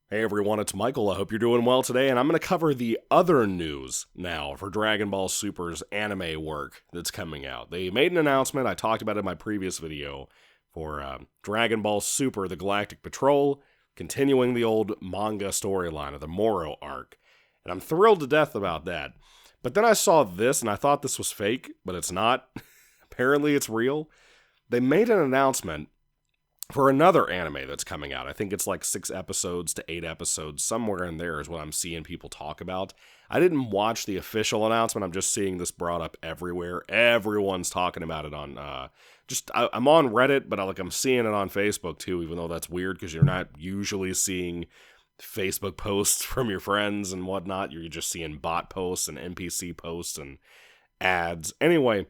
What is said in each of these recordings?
Hey everyone, it's Michael. I hope you're doing well today, and I'm going to cover the other news now for Dragon Ball Super's anime work that's coming out. They made an announcement, I talked about it in my previous video, for Dragon Ball Super, the Galactic Patrol, continuing the old manga storyline of the Moro arc. And I'm thrilled to death about that. But then I saw this, and I thought this was fake, but it's not. Apparently it's real. They made an announcement for another anime that's coming out. I think it's like 6 episodes to 8 episodes. Somewhere in there is what I'm seeing people talk about. I didn't watch the official announcement. I'm just seeing this brought up everywhere. Everyone's talking about it on, I'm on Reddit, but I'm seeing it on Facebook too, even though that's weird because you're not usually seeing Facebook posts from your friends and whatnot. You're just seeing bot posts and NPC posts and ads. Anyway,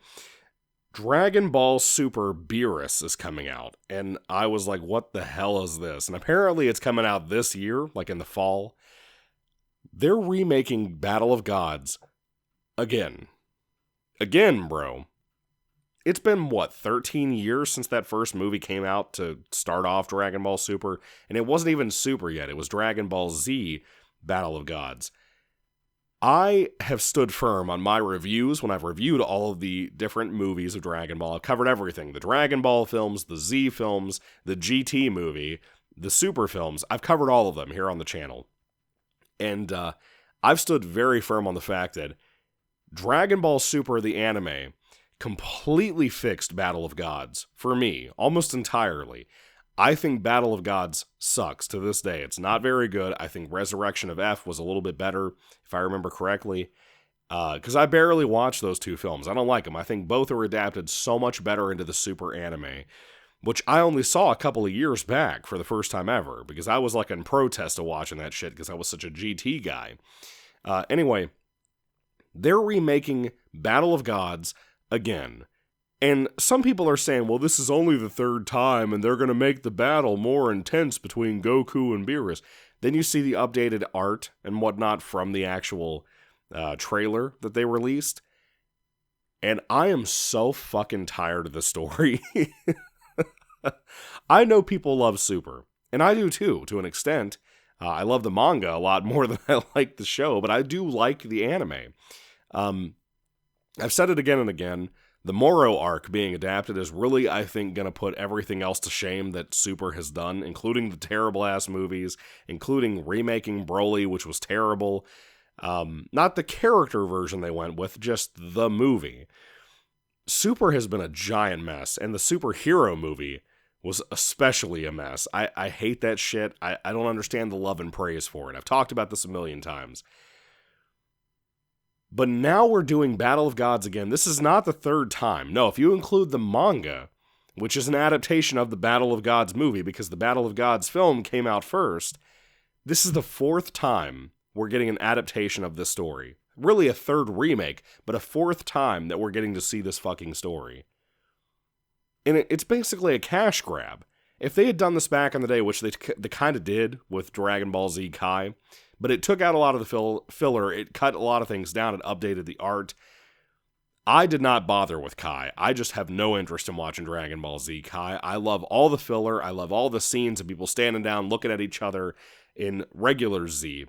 Dragon Ball Super Beerus is coming out, and I was like, what the hell is this? And apparently it's coming out this year, like in the fall. They're remaking Battle of Gods again. Again, bro. It's been, 13 years since that first movie came out to start off Dragon Ball Super, and it wasn't even Super yet. It was Dragon Ball Z Battle of Gods. I have stood firm on my reviews when I've reviewed all of the different movies of Dragon Ball. I've covered everything. The Dragon Ball films, the Z films, the GT movie, the Super films. I've covered all of them here on the channel. And I've stood very firm on the fact that Dragon Ball Super, the anime, completely fixed Battle of Gods for me, almost entirely. I think Battle of Gods sucks to this day. It's not very good. I think Resurrection of F was a little bit better, if I remember correctly, because I barely watched those two films. I don't like them. I think both are adapted so much better into the Super anime, which I only saw a couple of years back for the first time ever, because I was like in protest of watching that shit because I was such a GT guy. Anyway, they're remaking Battle of Gods again. And some people are saying, well, this is only the third time, and they're going to make the battle more intense between Goku and Beerus. Then you see the updated art and whatnot from the actual trailer that they released. And I am so fucking tired of the story. I know people love Super, and I do too, to an extent. I love the manga a lot more than I like the show, but I do like the anime. I've said it again and again. The Moro arc being adapted is really, I think, going to put everything else to shame that Super has done, including the terrible-ass movies, including remaking Broly, which was terrible. Not the character version they went with, just the movie. Super has been a giant mess, and the superhero movie was especially a mess. I hate that shit. I don't understand the love and praise for it. I've talked about this a million times. But now we're doing Battle of Gods again. This is not the third time. No, if you include the manga, which is an adaptation of the Battle of Gods movie, because the Battle of Gods film came out first, this is the fourth time we're getting an adaptation of this story. Really a third remake, but a fourth time that we're getting to see this fucking story. And it's basically a cash grab. If they had done this back in the day, which they kind of did with Dragon Ball Z Kai, but it took out a lot of the filler, it cut a lot of things down, it updated the art. I did not bother with Kai. I just have no interest in watching Dragon Ball Z Kai. I love all the filler, I love all the scenes of people standing down, looking at each other in regular Z.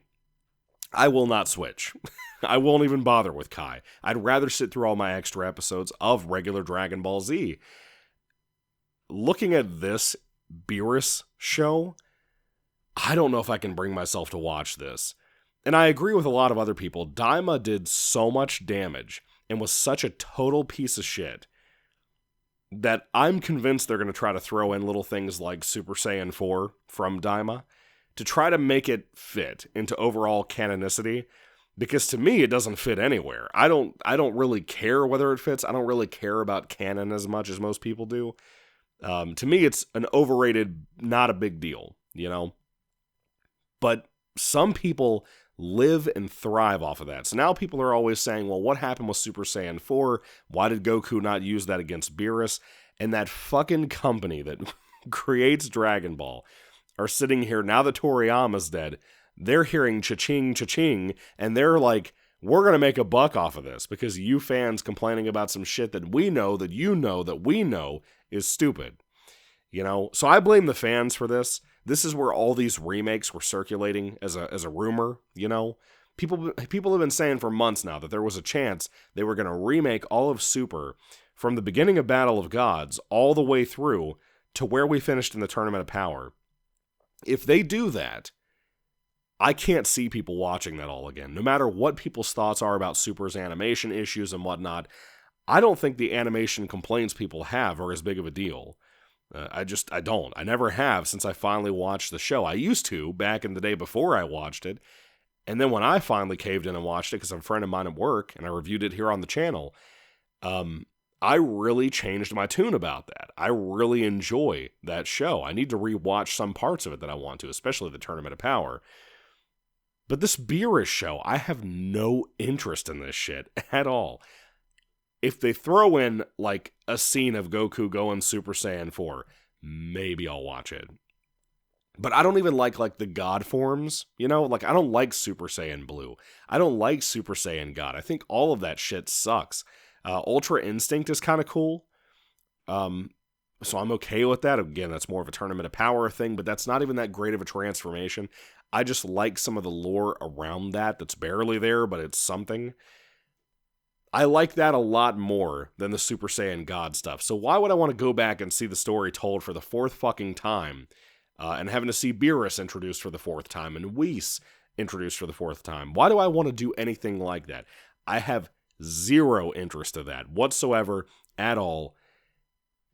I will not switch. I won't even bother with Kai. I'd rather sit through all my extra episodes of regular Dragon Ball Z. Looking at this Beerus show, I don't know if I can bring myself to watch this. And I agree with a lot of other people. Daima did so much damage and was such a total piece of shit that I'm convinced they're going to try to throw in little things like Super Saiyan 4 from Daima to try to make it fit into overall canonicity. Because to me, it doesn't fit anywhere. I don't really care whether it fits. I don't really care about canon as much as most people do. To me, it's an overrated, not a big deal, you know? But some people live and thrive off of that. So now people are always saying, well, what happened with Super Saiyan 4? Why did Goku not use that against Beerus? And that fucking company that creates Dragon Ball are sitting here, now that Toriyama's dead, they're hearing cha-ching, cha-ching, and they're like, we're going to make a buck off of this because you fans complaining about some shit that we know, that you know, that we know is stupid. You know? So I blame the fans for this. This is where all these remakes were circulating as a rumor, you know? People have been saying for months now that there was a chance they were going to remake all of Super from the beginning of Battle of Gods all the way through to where we finished in the Tournament of Power. If they do that, I can't see people watching that all again. No matter what people's thoughts are about Super's animation issues and whatnot, I don't think the animation complaints people have are as big of a deal. I don't. I never have since I finally watched the show. I used to back in the day before I watched it. And then when I finally caved in and watched it, because I'm a friend of mine at work, and I reviewed it here on the channel, I really changed my tune about that. I really enjoy that show. I need to rewatch some parts of it that I want to, especially the Tournament of Power. But this Beerus show, I have no interest in this shit at all. If they throw in, like, a scene of Goku going Super Saiyan 4, maybe I'll watch it. But I don't even like the God forms, you know? Like, I don't like Super Saiyan Blue. I don't like Super Saiyan God. I think all of that shit sucks. Ultra Instinct is kind of cool. So I'm okay with that. Again, that's more of a Tournament of Power thing, but that's not even that great of a transformation. I just like some of the lore around that's barely there, but it's something. I like that a lot more than the Super Saiyan God stuff. So why would I want to go back and see the story told for the fourth fucking time? And having to see Beerus introduced for the fourth time and Whis introduced for the fourth time. Why do I want to do anything like that? I have zero interest in that whatsoever at all.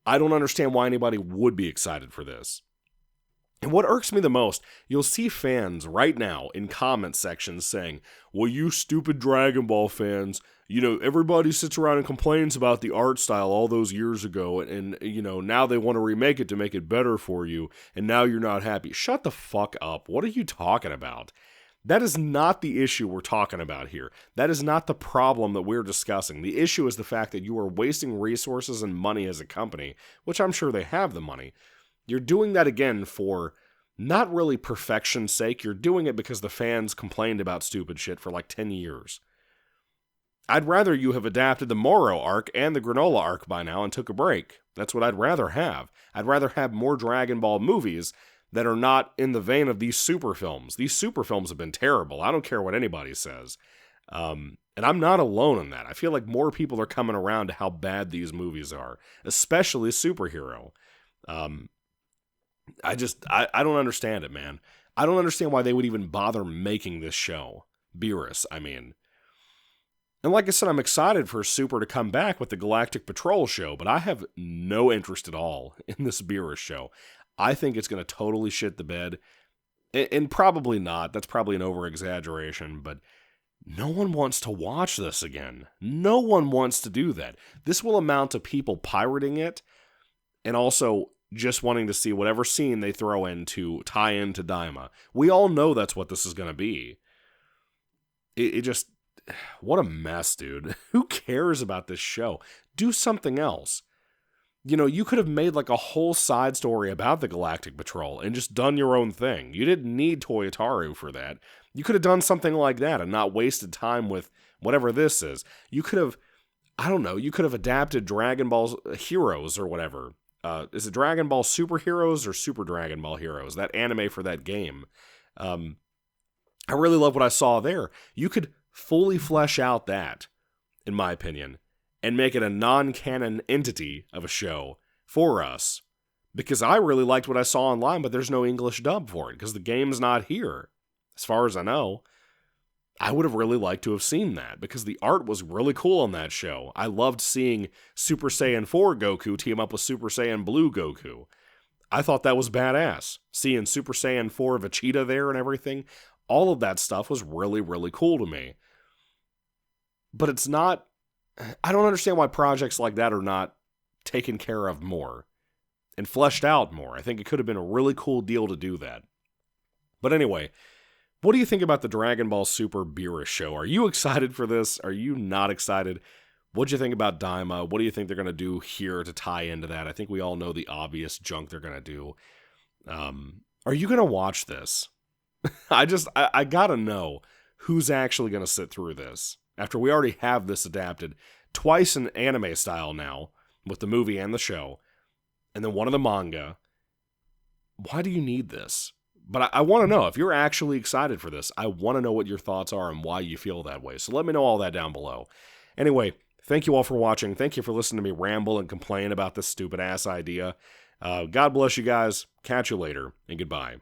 I don't understand why anybody would be excited for this. And what irks me the most, you'll see fans right now in comment sections saying, well, you stupid Dragon Ball fans, you know, everybody sits around and complains about the art style all those years ago, and you know, now they want to remake it to make it better for you, and now you're not happy. Shut the fuck up. What are you talking about? That is not the issue we're talking about here. That is not the problem that we're discussing. The issue is the fact that you are wasting resources and money as a company, which I'm sure they have the money. You're doing that again for not really perfection's sake. You're doing it because the fans complained about stupid shit for like 10 years. I'd rather you have adapted the Moro arc and the Granola arc by now and took a break. That's what I'd rather have. I'd rather have more Dragon Ball movies that are not in the vein of these super films. These super films have been terrible. I don't care what anybody says. And I'm not alone in that. I feel like more people are coming around to how bad these movies are, especially superhero. I don't understand it, man. I don't understand why they would even bother making this show. Beerus, I mean. And like I said, I'm excited for Super to come back with the Galactic Patrol show, but I have no interest at all in this Beerus show. I think it's going to totally shit the bed. And probably not. That's probably an over-exaggeration, but no one wants to watch this again. No one wants to do that. This will amount to people pirating it, and also just wanting to see whatever scene they throw in to tie into Daima. We all know that's what this is going to be. It just... What a mess, dude. Who cares about this show? Do something else. You know, you could have made like a whole side story about the Galactic Patrol and just done your own thing. You didn't need Toyotaru for that. You could have done something like that and not wasted time with whatever this is. You could have, I don't know, you could have adapted Dragon Ball Heroes or whatever. Is it Dragon Ball Super Heroes or Super Dragon Ball Heroes? That anime for that game. I really love what I saw there. You could fully flesh out that, in my opinion, and make it a non-canon entity of a show for us. Because I really liked what I saw online, but there's no English dub for it, because the game's not here, as far as I know. I would have really liked to have seen that, because the art was really cool on that show. I loved seeing Super Saiyan 4 Goku team up with Super Saiyan Blue Goku. I thought that was badass. Seeing Super Saiyan 4 Vegeta there and everything, all of that stuff was really, really cool to me. But it's not... I don't understand why projects like that are not taken care of more and fleshed out more. I think it could have been a really cool deal to do that. But anyway, what do you think about the Dragon Ball Super Beerus show? Are you excited for this? Are you not excited? What'd you think about Daima? What do you think they're going to do here to tie into that? I think we all know the obvious junk they're going to do. Are you going to watch this? I gotta know who's actually going to sit through this. After we already have this adapted twice in anime style now, with the movie and the show, and then one of the manga. why do you need this? But I want to know, if you're actually excited for this, I want to know what your thoughts are and why you feel that way. So let me know all that down below. Anyway, thank you all for watching. Thank you for listening to me ramble and complain about this stupid ass idea. God bless you guys. Catch you later, and goodbye.